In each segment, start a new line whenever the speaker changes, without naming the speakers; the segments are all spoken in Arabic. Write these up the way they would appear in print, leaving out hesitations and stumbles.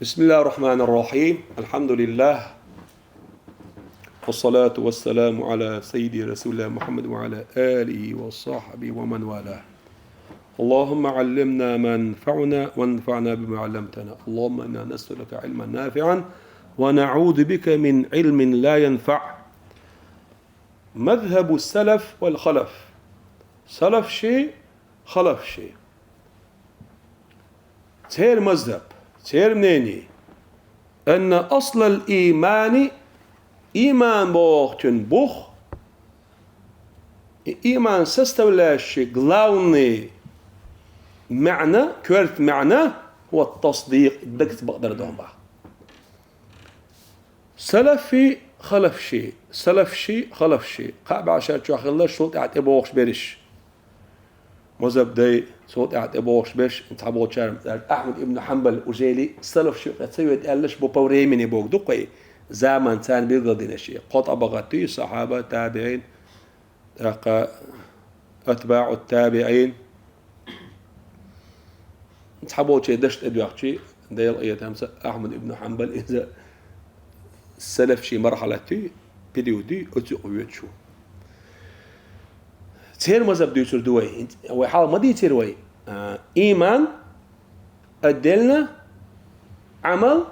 بسم الله الرحمن الرحيم. الحمد لله والصلاة والسلام على سيدي رسول الله محمد وعلى آله وصحبه ومن والاه. اللهم علمنا ما ينفعنا وانفعنا بما علمتنا. اللهم إنا نسألك علما نافعا ونعوذ بك من علم لا ينفع. مذهب السلف والخلف. سلف شيء خلف شيء. تير مذهب تير منيني أن أصل الإيمان إيمان بوختن بوخ إيمان سستولاش главный معنى كورت معنى هو التصديق دكت بقدر دوم با سلفي خلف شيء سلف شيء خلف شيء قاب عشان شو خلنا شوط اعتبوخش بريش مذهب داي صوت اعتبوخش بش انت حبوت شارم احمد ابن حنبل وجيلي سلف شيء تسوي قالش بو بوريمني بوك دقي زمان ثاني بيقضي شيء قطع بغتي صحابه تابعين أتباع التابعين تحبوا شيء دشت أدواتي ديال أيتام أحمد ابن حنبل إذا السلف شيء مرحلة بيديودي أتقويت شو تير مذهب ديوتر دوي وحال ما دي تيروي إيمان أدلنا عمل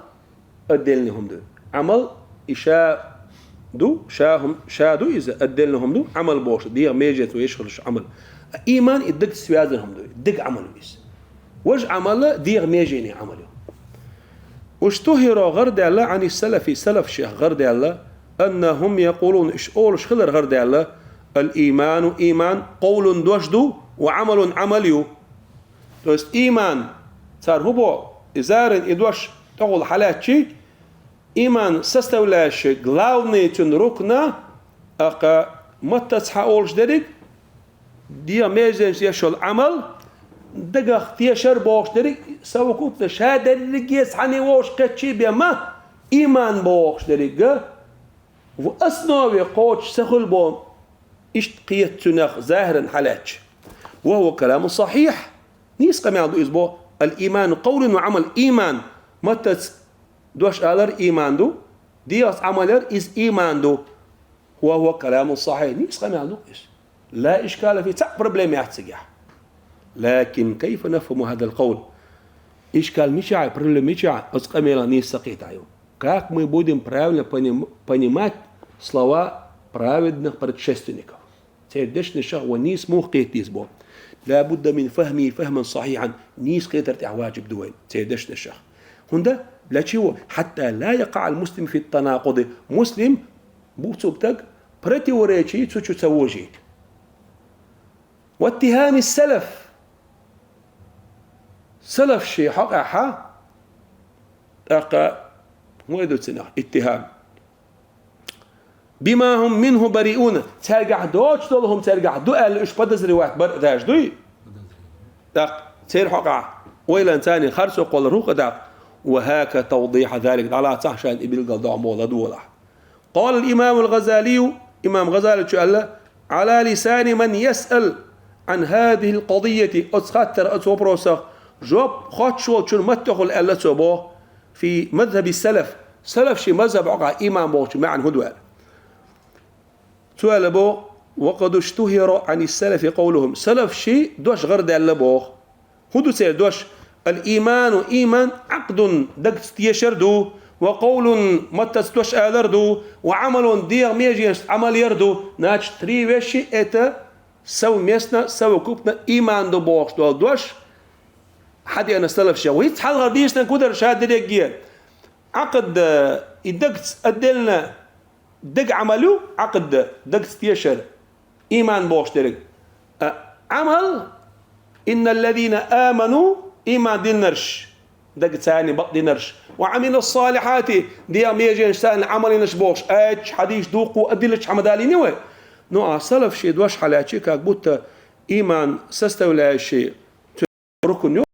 أدلنا هم دو عمل إشاء دو شادو إذا أدلنا هم دو عمل بوش دي ميجت ويشغلش عمل إيمان يدق سوازن هم دو يدق عمل بيس وش عمله دير ميجيني عمله واشتهر غرد الله عن السلف سلف شيخ غرد الله أنهم يقولون إيش أولش خلر غرد الله الإيمان إيمان قول دوشدو وعمل عمليو توست إيمان صار هو إزارن إدوش تقول حالات شيء إيمان سستولاش главный تن ركنا أقا متى تحاولش درك دي ميزنش يشل عمل دقا اختيشر بوش درك سوى كوبتا شهادة درك يسحني ووش كتشي بيما إيمان بوش درك وأسنوي قوش سخل بوم اشتقيت تنخ ظاهرا حالاتش وهو كلام صحيح نيس قم يعضو إزبو الإيمان قول وعمل إيمان متى دوش آلر إيمان دو دياس عملر إز إيمان دو وهو كلام صحيح نيس قم يعضو لا إشكال فيه تع بروبليم يحتسجح لكن كيف نفهم هذا القول إشكال مشاع بروبليم مشاع أسقميلا نيس سقيت عيو как мы будем правильно понимать слова праведных предшественников تيردش نشأ ونيس مو قيت يسبو لابد من فهمه فهما صحيحا نيس قيتر واجب دوين تيردش نشأ هندا لا شيء حتى لا يقع المسلم في التناقض مسلم بوتسوبتك برتي وريتشي تسوتشو تسوجيك واتهام السلف سلف شيء حقا مو يدوتنا اتهام بما هم منه بريئون ترجع دوتش دولهم ترجع دو قال ايش بدز روايات برداش دوي داق تير حقا ويلا ثاني خرسو قول روق داق وهاك توضيح ذلك على صح شان ابن القضاء مولا دولا قال الإمام الغزالي إمام غزالي شو قال على لسان من يسأل عن هذه القضية أتخطر أتوبروسخ جوب خاتشو شو متخل ألا تبو في مذهب السلف سلف شي مذهب عقا إمام بوش معن هدوال سؤال بو وقد اشتهر عن السلف قولهم سلف شي دوش غرد ألا بوخ هدو سير دوش الإيمان إيمان عقد دقت يشردو وقول متستوش آلردو وعمل ديغ ميجينش عمل يردو ناتش تري وشي إتا سو ميسنا سو كوبنا إيمان دو بوخش دول دوش حدي أنا سلف شي ويت حال غرديشنا كودر شهادة ديك عقد الدقت أدلنا دق عملو عقد دقت يشر إيمان بوخش درك عمل إن الذين آمنوا إيمان دينرش دق ثاني بق دينرش وعمل الصالحات دي ميجين سان عمل نشبوش أج حديث دوقو أدلش حمدالي نوي نوع سلف شيء دوش حالاتي كاك بوتا إيمان سستولا شيء ركن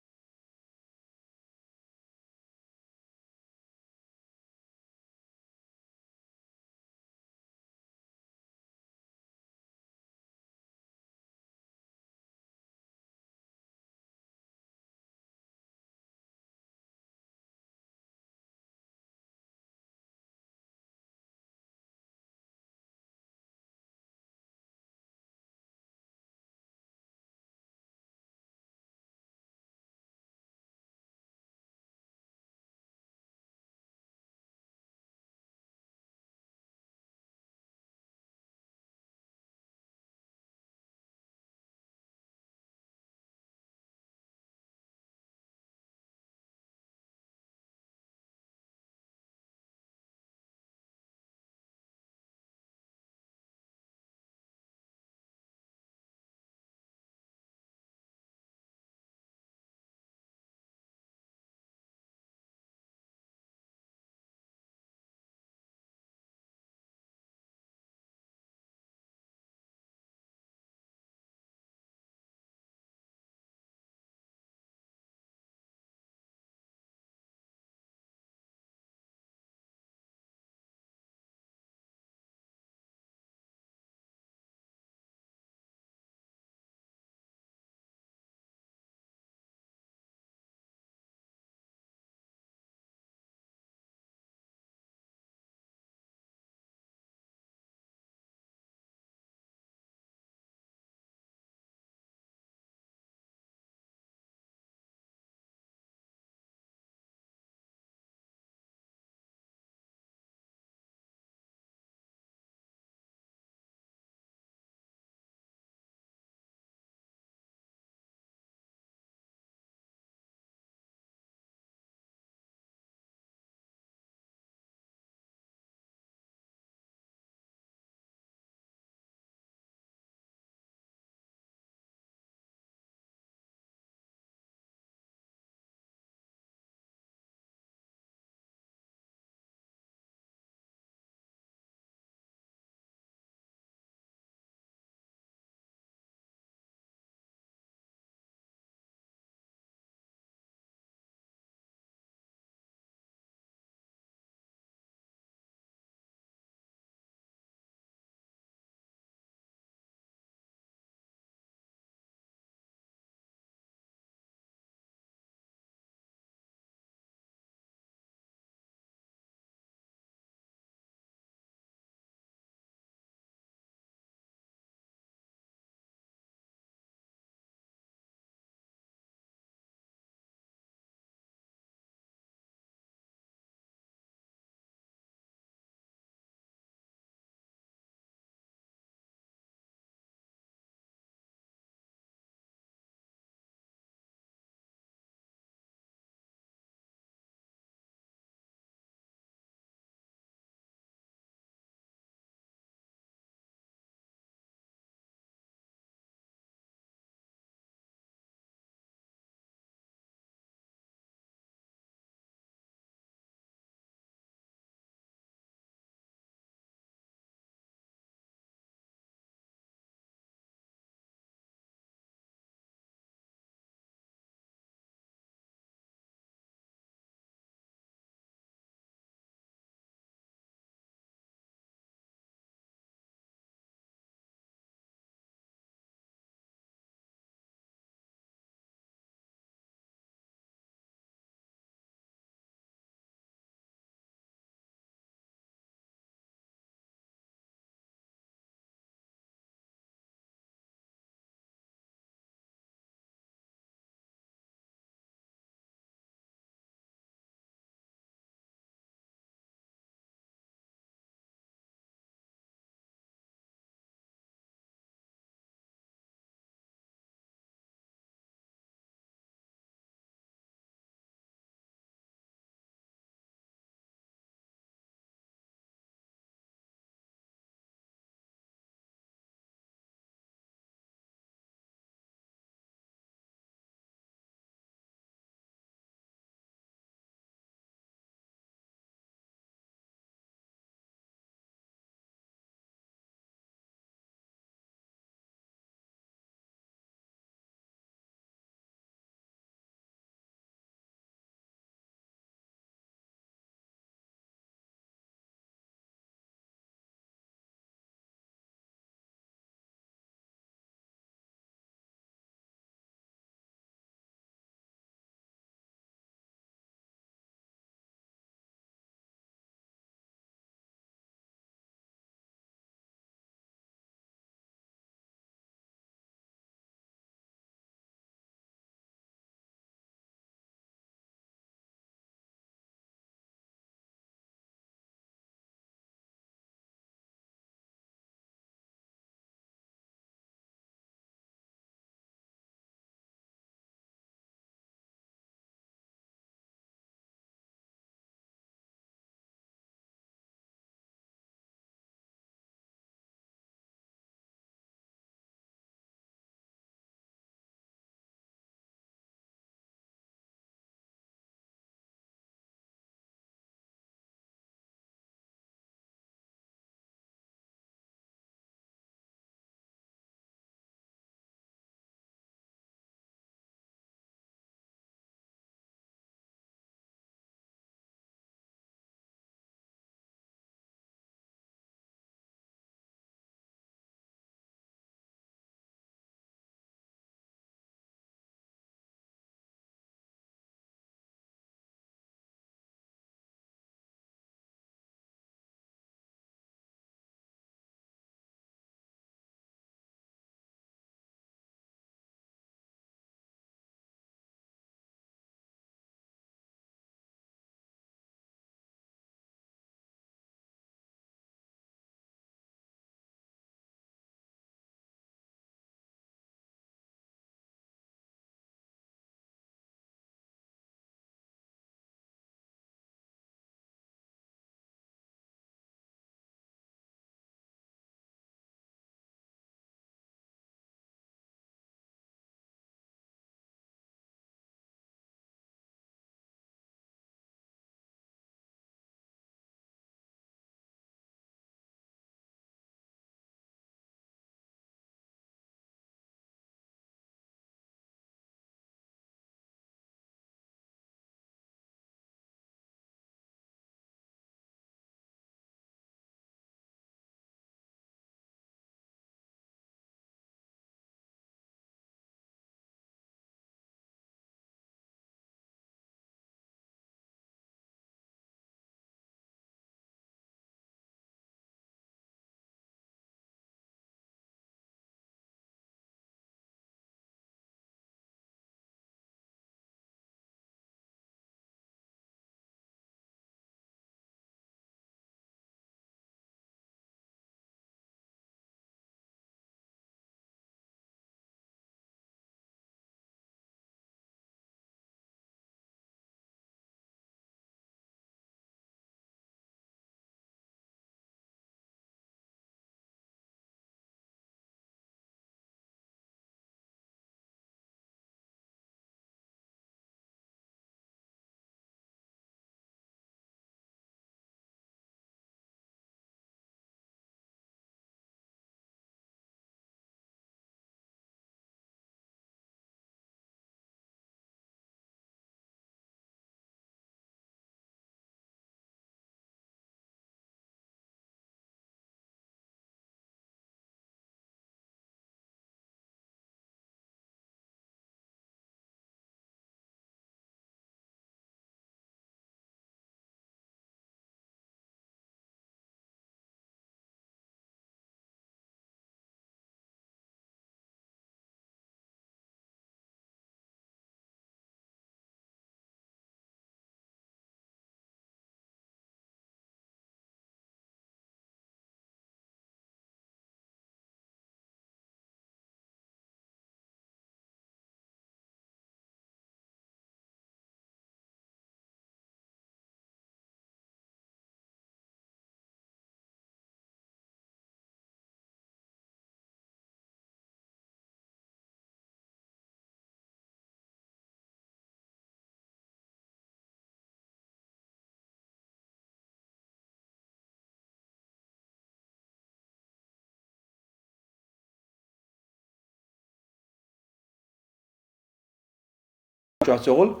شغل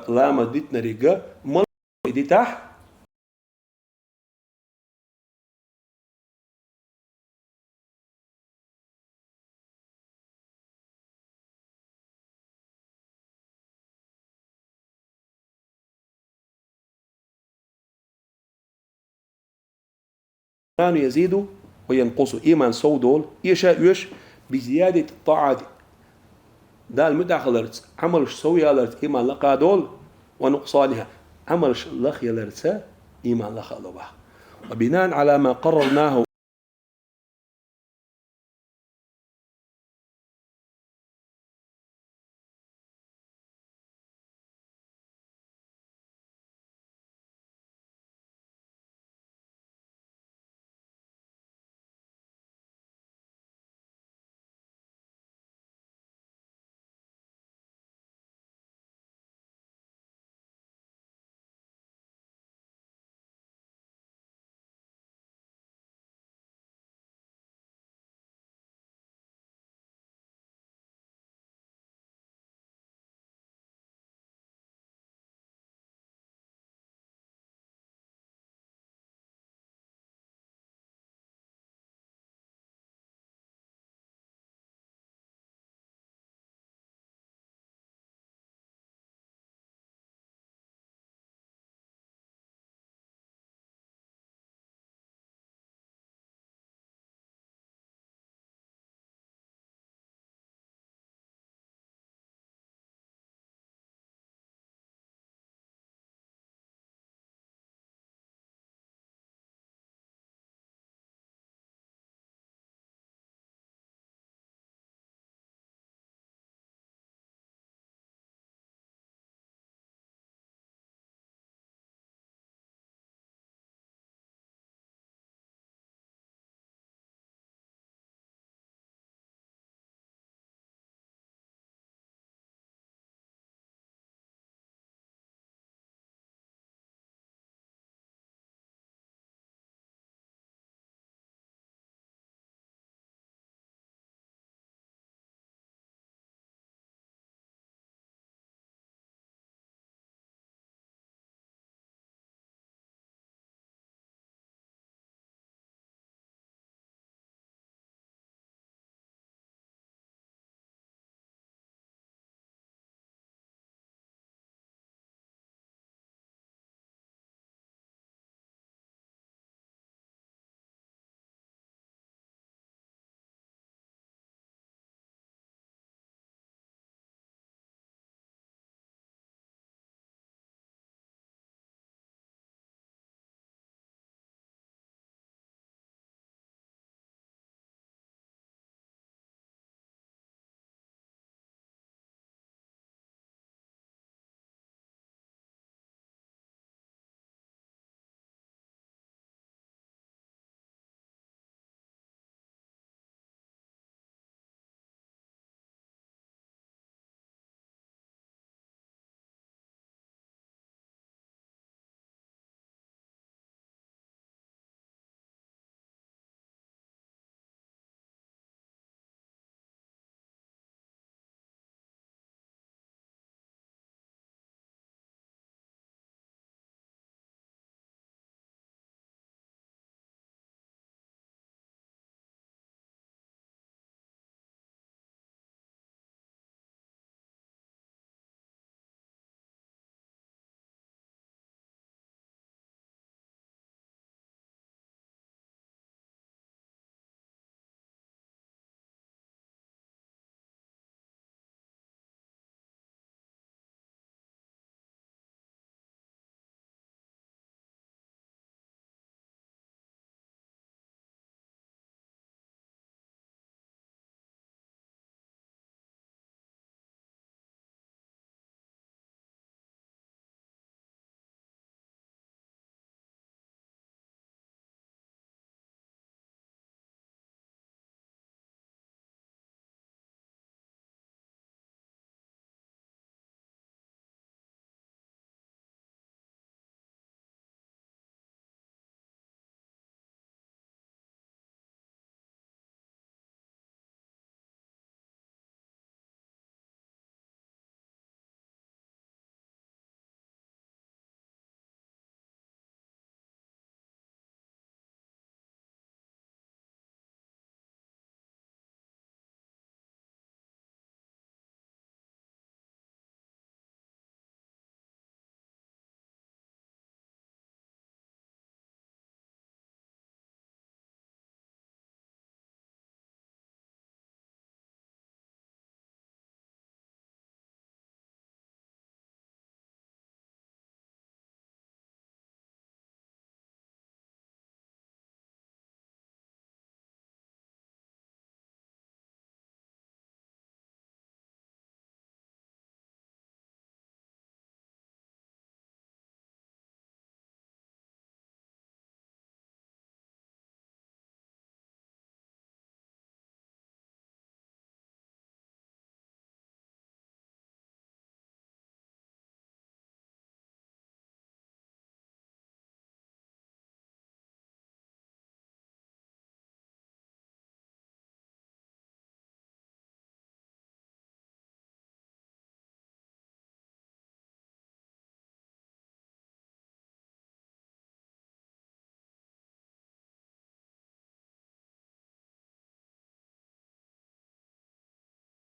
لama ditna riga mal ditah كانوا يزيدوا وينقصوا إيمان سودول يش بزيادة الطاعة دال مداخلرت عمل سوي لرت إيمان لقى دول ونقصانها عمل لخ يلرت إيمان لخ الله وبناء على ما قررناه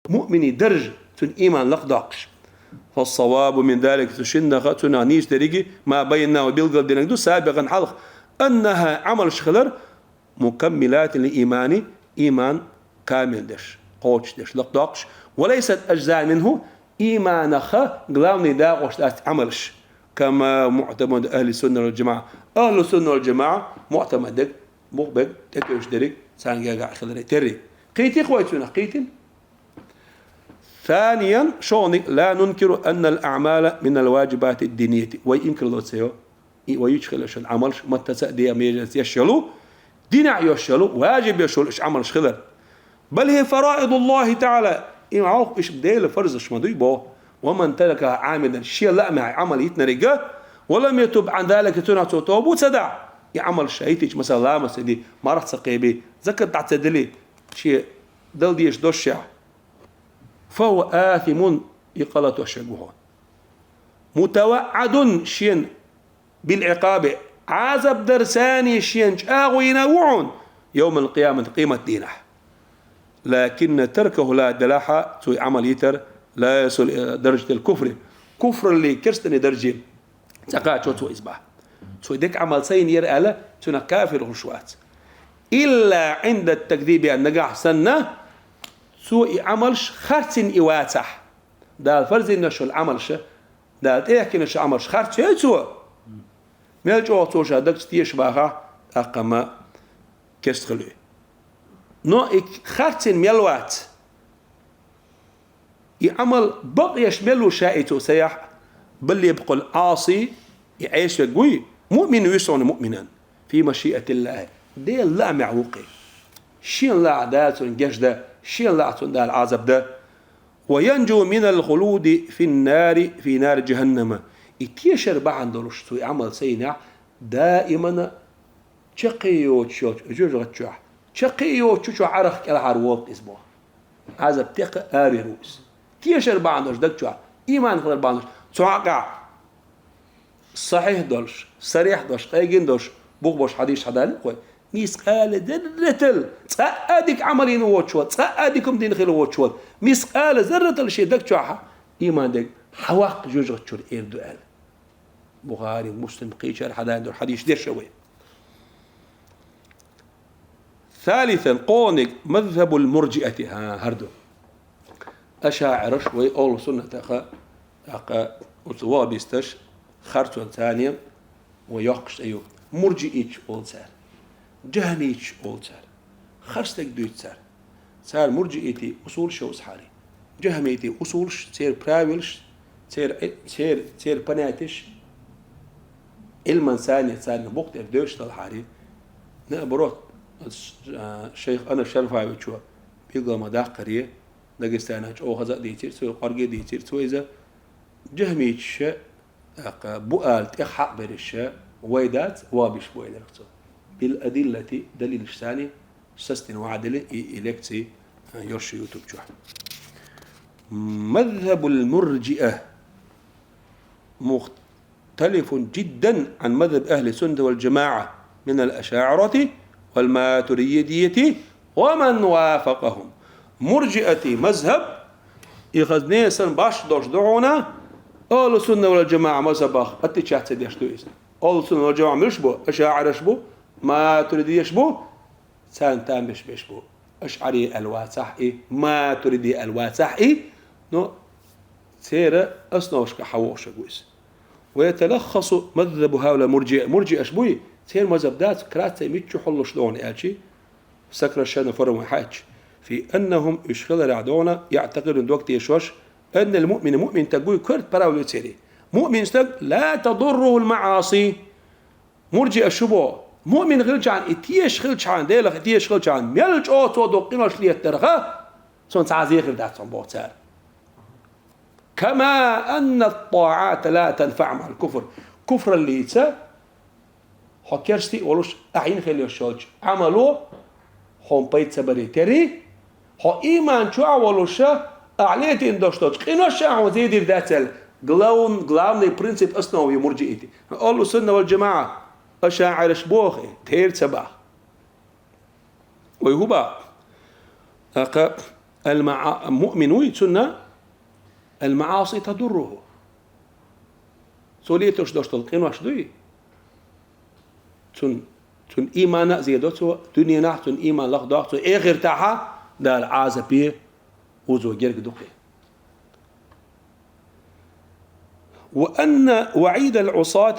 مؤمني درج تن إيمان لقداقش. فالصواب من ذلك تشنغ تنانيش دريجي ما بيننا وبيلقل دينك سابقا حلق أنها عمل شخلر مكملات لإيماني إيمان كامل دش قوش دش لقداقش وليست أجزاء منه إيمان قلامني داقوش عملش كما معتمد أهل السنة والجماعة. أهل السنة والجماعة معتمدك مقبق تكوش دريك سانجا خلري تري قيتي خويتنا قيتين. ثانيا شونك لا ننكر أن الأعمال من الواجبات الدينية وينكر الله سيو ويشخل العمل ما تسأدي ميجلس يشلو دينع يشلو واجب يشلو إيش عمل شخلر بل هي فرائض الله تعالى إن عوق إيش بديل فرز شمدوي بو ومن تركها عامدا شيء لا مع عمل يتنرجه ولم يتوب عن ذلك تنع توب وتدع يعمل شيء مثلا لا مسدي ما راح تسقيبي ذكر تعتدلي شيء دل ديش دوشع فهو آثم يقلة وشجوه متوعد شين بالعقاب عذب درساني شين شاغو ينوعون يوم القيامة قيمة دينه لكن تركه لا دلاحة سوء عمل يتر لا يصل إلى درجة الكفر كفر اللي كرستني درجة تقاعد شو إصبح سوء ديك عمل سين يرأله تنا كافر وشوات إلا عند التكذيب أن نجح سنة سوء عملش خرتين إواتح ده الفرز إنه العملش ده إيه كنش عملش خرت شيء سوء ما الجو توش هذاك تيش بها أقام كستخلي نو خرتين ملوات يعمل بقيش ملو شائتو سيح بل يبقى العاصي يعيش يقوي مؤمن ويصون مؤمنا في مشيئة الله دي لا معوقي شين لا عدات ونجش ده شين لا عطون ده العذاب ده وينجو من الخلود في نار جهنم يتيشر بعد دولش سوي عمل سينع دائما تشقيو تشوش جوج غتشوح تشقيو تشوش عرق العروق اسبوع عذاب تق آري روس تيشر بعد دولش دكتشوح إيمان خلال بعد دولش توقع صحيح دولش صريح دولش قايقين دولش بوش حديث حدال قوي مسقال ذرة تأديك عملين واتشوال تأديكم دين خير واتشوال مسقال ذرة الشيء دك شوحة إيمان دك حواق جوج غتشول إيردو آل بخاري مسلم قيشر حدان دور حديث دير شوي. ثالثا قونك مذهب المرجئة هردو أشاعر شوي أول سنة أقا أطواب يستش خرطون ثانيا ويقش أيوه مرجئيش أول سار جهنيش أول سار خرستك دويت سار مرجئتي أصول شو سحاري جهميتي أصول سير براويلش سير بناتش علما ثانية بوقت إردوش تلحاري نأبروت الشيخ أنا الشرفاوي شو بيقول مداق قرية داغستاناج أو غزا ديتير سو قرية ديتير سو إذا جهميش بؤال تحق بريش ويدات وابش بويدركتو بالأدلة دليل الثاني سستن وعدل إلكتي يرشي يوتيوب شو مذهب المرجئة مختلف جدا عن مذهب أهل السنة والجماعة من الأشاعرة والماتريدية ومن وافقهم. مرجئة مذهب يخزني سن باش دوش دعونا أهل السنة والجماعة مذهب آخر أتشات سديش دويس أهل السنة والجماعة مشبو أشاعر شبو ماتريدية شبو سان تامش بشبو أشعري الواسحي ماتريدي الواسحي نو سيرة أصنوش كحوش جويس ويتلخص مذهب هؤلاء مرجئة شبوي سير مذهب ذات كرات ميتشو حلو شلون قالشي سكر الشان فرم حاج في أنهم يشغل رعدونا يعتقدون وقت يشوش أن المؤمن مؤمن تقوي كرت براولو تسيري مؤمن استق لا تضره المعاصي مرجئة شبو مؤمن غلش عن اتيش غلش عن ديلخ اتيش غلش عن ميلج اوتو دوقينوش ليترغى سون تعزيخ ذات بوتسار كما أن الطاعات لا تنفع مع الكفر كفر اللي يتسا حكيرستي ولوش أعين خلي الشوج عملوا هم بيت سبري تري ها إيمان شو ولوش أعليت إن داشتوج قينوش عوزيدي ذات غلاوني برنسيب أصنعوا مرجئتي أهل السنة والجماعة أشاعر شبوخي تير سبا ويهوبا مؤمن يتسنى المعاصي تضره سوليتوش دوش تلقين واش دوي تون إيمان زيادته دنيا نحتون إيمان لخ داختو آخر تاعها دار عازبي وزو جرق دقي. وأن وعيد العصاة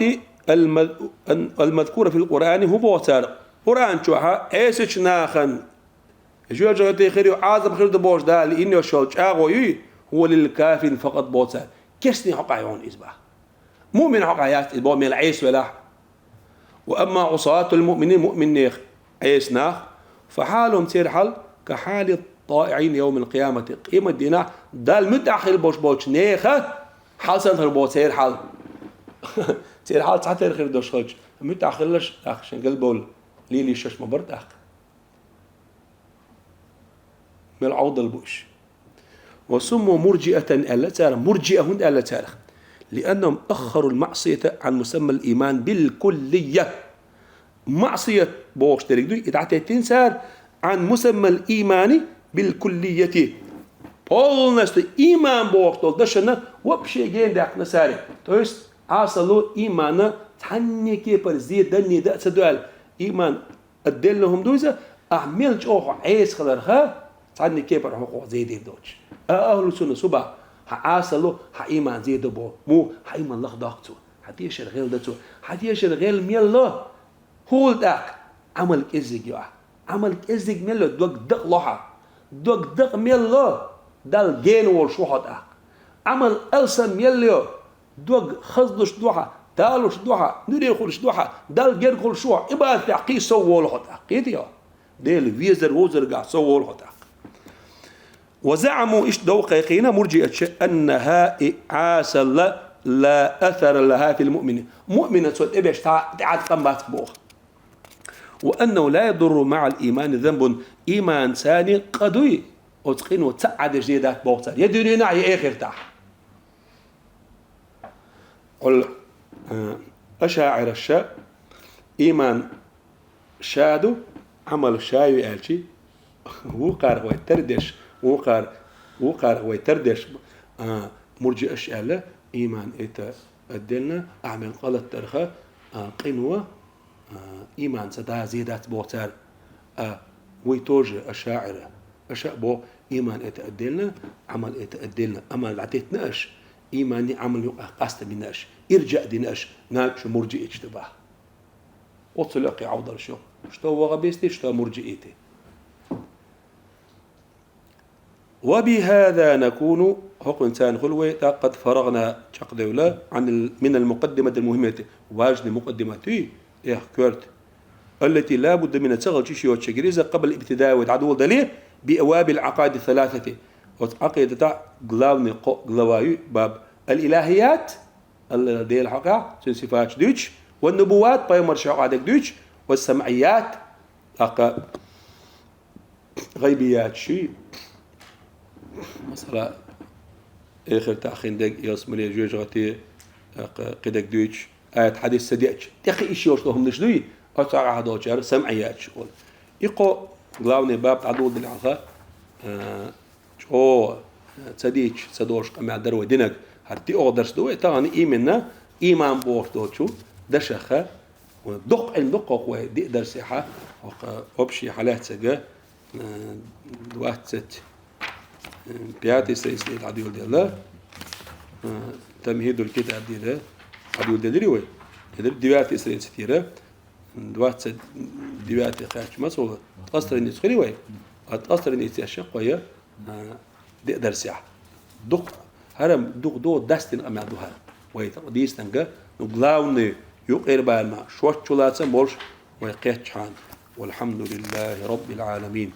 المذكورة في القرآن هو بوتر قرآن شوها إيسش ناخن جو جغتي خيري عازب خير دبوش دا لإنه شولش آغوي هو للكافر فقط بوتر كسني حقا يون إزبا مؤمن حقا يات إزبا من العيس ولا. وأما عصاة المؤمنين مؤمن نيخ عيس ناخ فحالهم تير حال كحال الطائعين يوم القيامة قيمة دينا دال متأخر بوش نيخة حال سنتر بوش تير حال تير حال تحت خير دوش خلج متأخرلش أخ شن قلبول ليلي شش مبرد أخ من العوض البوش. وسموا مرجئة ألا تارخ مرجئة هند ألا تارخ لأنهم أخروا المعصية عن مسمى الإيمان بالكلية. معصية بوش تريدو يتعطي تنسار عن مسمى الإيمان بالكلية بولنست إيمان بوش تول دشنا وبشي جين داق نساري تويست عاصلوا إيمانا تحني كيبر زيد دني دا سدوال إيمان أدلهم دوزة أعملش أوه عيس خلرها تحني كيبر حقوق زيد دوش أهل سنة سبا عاصلوا إيمان زيد بو مو إيمان لخ داقتو حتيش الغيل دتو حتيش الغيل ميلا هو داك عمل كزيج يا عمل كزيج ميلا دوك دق لوحة دوك دق ميلا دال جين والشوحة داك عمل ألسن ميلا دوك خزدش دوحة دالوش دوحة نري خلش دوحة دال جين خل شوح إبا تعقي سووا له داك قيديا ديل فيزر وزر قاع سووا له داك. وزعموا إيش دوقيقين مرجئة أنها عاسل لا أثر لها في المؤمن مؤمنة سوى إبش تعاد قمات بوخ. وأنه لا يضر مع الإيمان ذنب إيمان ثاني قدوي وتقين وتسعد جديدات بوغتر يدري نعي آخر تاح. قل أشاعر الشاء إيمان شادو عمل شاي آلشي وقار ويتردش وقار ويتردش مرجئ أشياء إيمان إيتا أدلنا أعمل قلت ترخى قنوة إيمان سدا زيدات بوتار ويتوج أشاعرة أشاء بو إيمان إيتا أدلنا عمل إيتا أدلنا أما العتيتناش إيماني عمل يقع قاست مناش إرجع ديناش ناش مرجئ اجتباه وطلقي عوضر شو شتو وغبيستي شتو مرجئيتي. وبهذا نكون حق إنسان خلوة قد فرغنا شقدولا عن من المقدمة المهمة واجد مقدمتي كورت التي لا بد من تشغل شيء وتشجريزة قبل الابتداء وتعدو دليل بأواب العقائد الثلاثة وتعقيد تاع غلاوني غلاواي باب الإلهيات الذي الحقا صفات دوتش والنبوات بايمر شعادك دوتش والسمعيات غيبيات شيء مثلا آخر تأخين دق ياسمري جوجاتي قدك دوتش آيات حديث سديتش تأخي إيش يوصلهم نشدوي أتعرض هذا سمعيات شغل يقو غلاوني باب تعدود العقا شو سديتش سدوش قمع درو دينك هرتي أقدرش دوي تاني إيمنا إيمان بوش دوتشو دشخة ودق الدق قوي دي درسها وبشي حالات سجى دوات ست بياتي سيسليت عديول ديالا تمهيد الكتاب ديالا عديول ديالريوي ديواتي سيسليت ستيرة دوات ست ديواتي خارج مسؤول أصلا نسخري وين أصلا نسياشة قوية دي درسها دق هرم دق دو دستن أمادوها ويتقديس نجا نقلاوني يقير بالما شوش شلاتن بولش ويقيت شان والحمد لله رب العالمين.